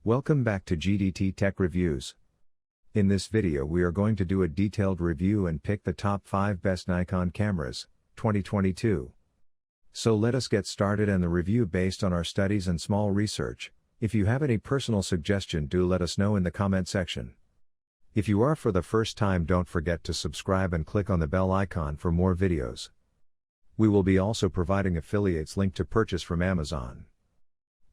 Welcome back to GDT Tech Reviews. In this video we are going to do a detailed review and pick the top 5 best Nikon cameras, 2022. So let us get started and the review based on our studies and small research. If you have any personal suggestion, do let us know in the comment section. If you are for the first time, don't forget to subscribe and click on the bell icon for more videos. We will be also providing affiliates link to purchase from Amazon.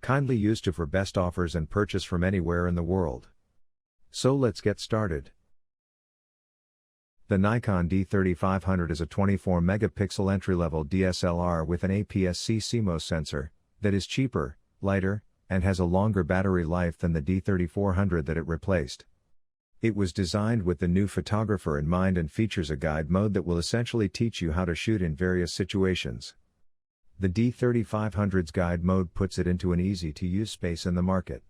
Kindly use to for best offers and purchase from anywhere in the world. So let's get started. The Nikon D3500 is a 24 megapixel entry-level DSLR with an APS-C CMOS sensor that is cheaper, lighter, and has a longer battery life than the D3400 that it replaced. It was designed with the new photographer in mind and features a guide mode that will essentially teach you how to shoot in various situations. The D3500's guide mode puts it into an easy-to-use space in the market.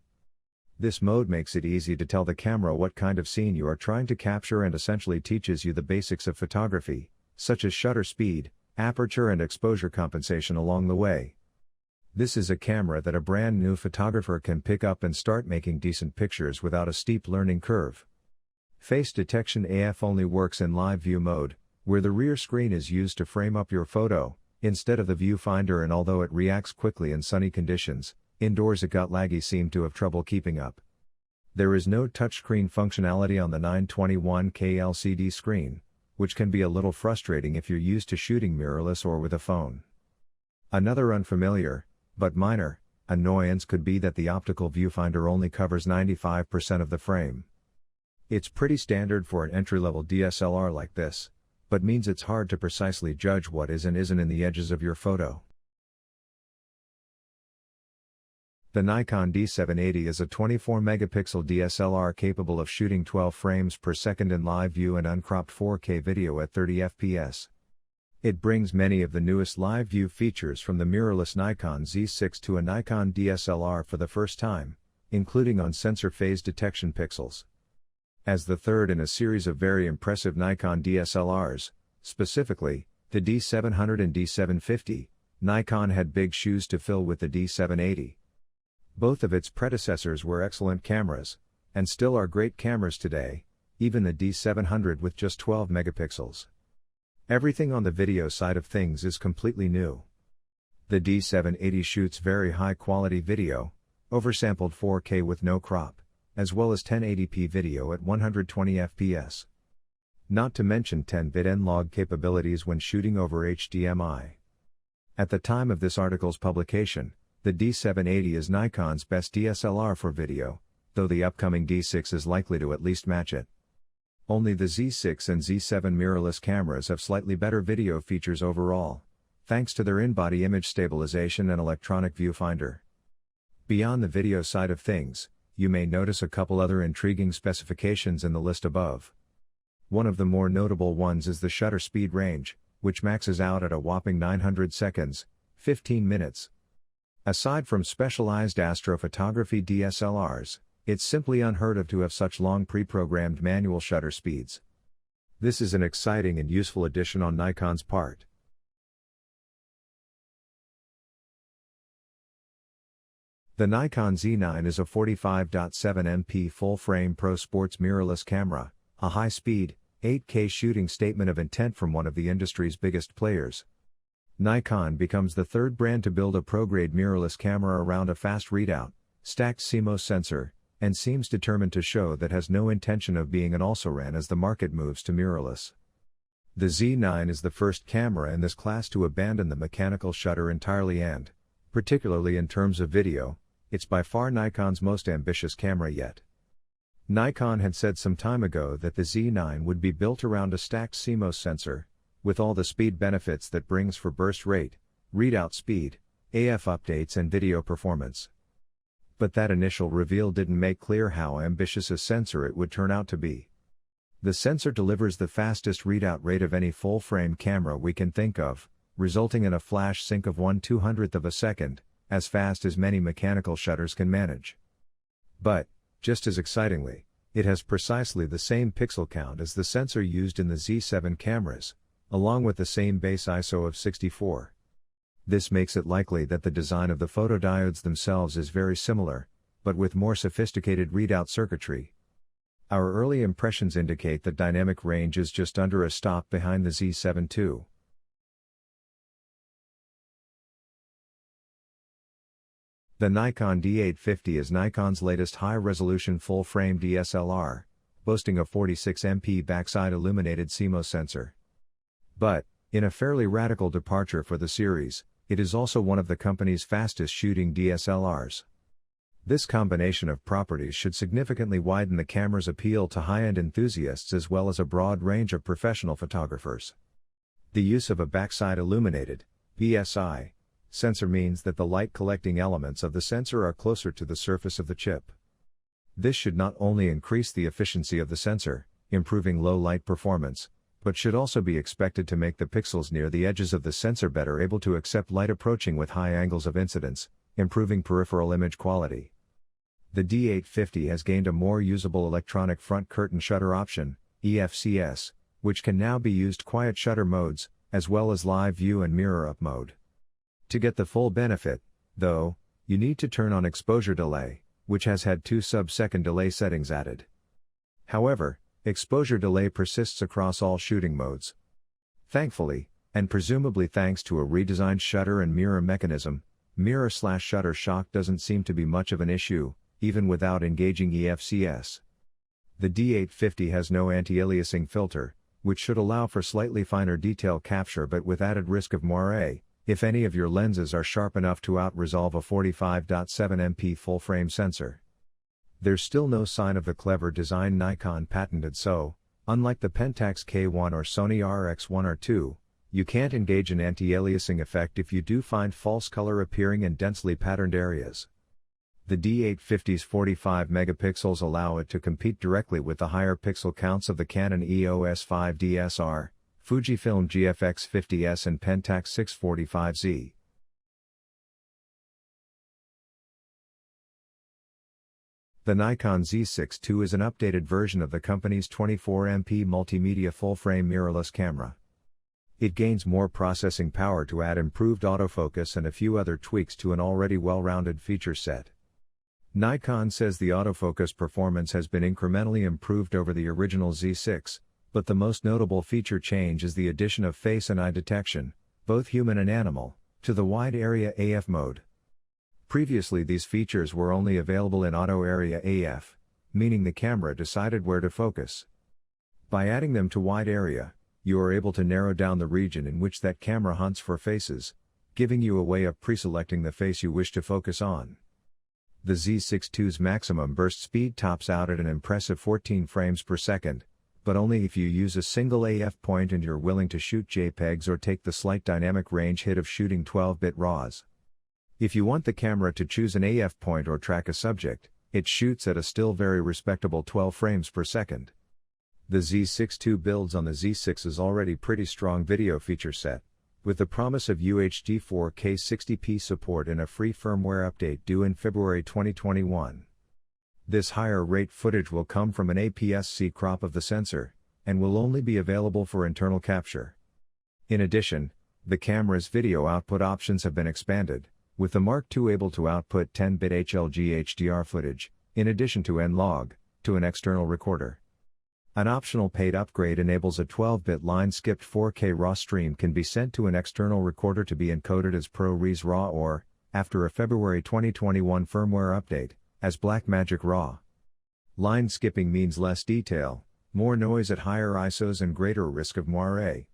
This mode makes it easy to tell the camera what kind of scene you are trying to capture and essentially teaches you the basics of photography, such as shutter speed, aperture and exposure compensation along the way. This is a camera that a brand new photographer can pick up and start making decent pictures without a steep learning curve. Face detection AF only works in live view mode, where the rear screen is used to frame up your photo, instead of the viewfinder, and although it reacts quickly in sunny conditions, indoors it got laggy, seemed to have trouble keeping up. There is no touchscreen functionality on the 921K LCD screen, which can be a little frustrating if you're used to shooting mirrorless or with a phone. Another unfamiliar, but minor, annoyance could be that the optical viewfinder only covers 95% of the frame. It's pretty standard for an entry-level DSLR like this, but means it's hard to precisely judge what is and isn't in the edges of your photo. The Nikon D780 is a 24 megapixel DSLR capable of shooting 12 frames per second in live view and uncropped 4K video at 30 fps. It brings many of the newest live view features from the mirrorless Nikon Z6 to a Nikon DSLR for the first time, including on sensor phase detection pixels. As the third in a series of very impressive Nikon DSLRs, specifically, the D700 and D750, Nikon had big shoes to fill with the D780. Both of its predecessors were excellent cameras, and still are great cameras today, even the D700 with just 12 megapixels. Everything on the video side of things is completely new. The D780 shoots very high quality video, oversampled 4K with no crop, as well as 1080p video at 120 fps. Not to mention 10-bit N-Log capabilities when shooting over HDMI. At the time of this article's publication, the D780 is Nikon's best DSLR for video, though the upcoming D6 is likely to at least match it. Only the Z6 and Z7 mirrorless cameras have slightly better video features overall, thanks to their in-body image stabilization and electronic viewfinder. Beyond the video side of things, you may notice a couple other intriguing specifications in the list above. One of the more notable ones is the shutter speed range, which maxes out at a whopping 900 seconds, 15 minutes. Aside from specialized astrophotography DSLRs, it's simply unheard of to have such long pre-programmed manual shutter speeds. This is an exciting and useful addition on Nikon's part. The Nikon Z9 is a 45.7MP full-frame Pro Sports mirrorless camera, a high-speed, 8K shooting statement of intent from one of the industry's biggest players. Nikon becomes the third brand to build a pro-grade mirrorless camera around a fast readout, stacked CMOS sensor, and seems determined to show that has no intention of being an also-ran as the market moves to mirrorless. The Z9 is the first camera in this class to abandon the mechanical shutter entirely and, particularly in terms of video, it's by far Nikon's most ambitious camera yet. Nikon had said some time ago that the Z9 would be built around a stacked CMOS sensor, with all the speed benefits that brings for burst rate, readout speed, AF updates and video performance. But that initial reveal didn't make clear how ambitious a sensor it would turn out to be. The sensor delivers the fastest readout rate of any full-frame camera we can think of, resulting in a flash sync of 1/200th of a second, as fast as many mechanical shutters can manage. But, just as excitingly, it has precisely the same pixel count as the sensor used in the Z7 cameras, along with the same base ISO of 64. This makes it likely that the design of the photodiodes themselves is very similar, but with more sophisticated readout circuitry. Our early impressions indicate that dynamic range is just under a stop behind the Z7 II. The Nikon D850 is Nikon's latest high-resolution full-frame DSLR, boasting a 46MP backside illuminated CMOS sensor. But, in a fairly radical departure for the series, it is also one of the company's fastest-shooting DSLRs. This combination of properties should significantly widen the camera's appeal to high-end enthusiasts as well as a broad range of professional photographers. The use of a backside illuminated BSI sensor means that the light-collecting elements of the sensor are closer to the surface of the chip. This should not only increase the efficiency of the sensor, improving low-light performance, but should also be expected to make the pixels near the edges of the sensor better able to accept light approaching with high angles of incidence, improving peripheral image quality. The D850 has gained a more usable electronic front curtain shutter option, EFCS, which can now be used quiet shutter modes, as well as live view and mirror up mode. To get the full benefit, though, you need to turn on exposure delay, which has had 2 sub-second delay settings added. However, exposure delay persists across all shooting modes. Thankfully, and presumably thanks to a redesigned shutter and mirror mechanism, mirror/shutter shock doesn't seem to be much of an issue, even without engaging EFCS. The D850 has no anti-aliasing filter, which should allow for slightly finer detail capture but with added risk of moire, if any of your lenses are sharp enough to out-resolve a 45.7MP full-frame sensor. There's still no sign of the clever design Nikon patented, so, unlike the Pentax K1 or Sony RX1 or 2, you can't engage an anti-aliasing effect if you do find false color appearing in densely patterned areas. The D850's 45 megapixels allow it to compete directly with the higher pixel counts of the Canon EOS 5DSR, Fujifilm GFX 50S and Pentax 645Z. The Nikon Z6 II is an updated version of the company's 24MP multimedia full-frame mirrorless camera. It gains more processing power to add improved autofocus and a few other tweaks to an already well-rounded feature set. Nikon says the autofocus performance has been incrementally improved over the original Z6, but the most notable feature change is the addition of face and eye detection, both human and animal, to the wide area AF mode. Previously these features were only available in auto area AF, meaning the camera decided where to focus. By adding them to wide area, you are able to narrow down the region in which that camera hunts for faces, giving you a way of pre-selecting the face you wish to focus on. The Z6 II's maximum burst speed tops out at an impressive 14 frames per second, but only if you use a single AF point and you're willing to shoot JPEGs or take the slight dynamic range hit of shooting 12-bit RAWs. If you want the camera to choose an AF point or track a subject, it shoots at a still very respectable 12 frames per second. The Z6 II builds on the Z6's already pretty strong video feature set, with the promise of UHD 4K 60p support in a free firmware update due in February 2021. This higher rate footage will come from an APS-C crop of the sensor, and will only be available for internal capture. In addition, the camera's video output options have been expanded, with the Mark II able to output 10-bit HLG HDR footage, in addition to N-Log, to an external recorder. An optional paid upgrade enables a 12-bit line-skipped 4K RAW stream can be sent to an external recorder to be encoded as ProRes RAW or, after a February 2021 firmware update, as Blackmagic RAW. Line skipping means less detail, more noise at higher ISOs and greater risk of moire.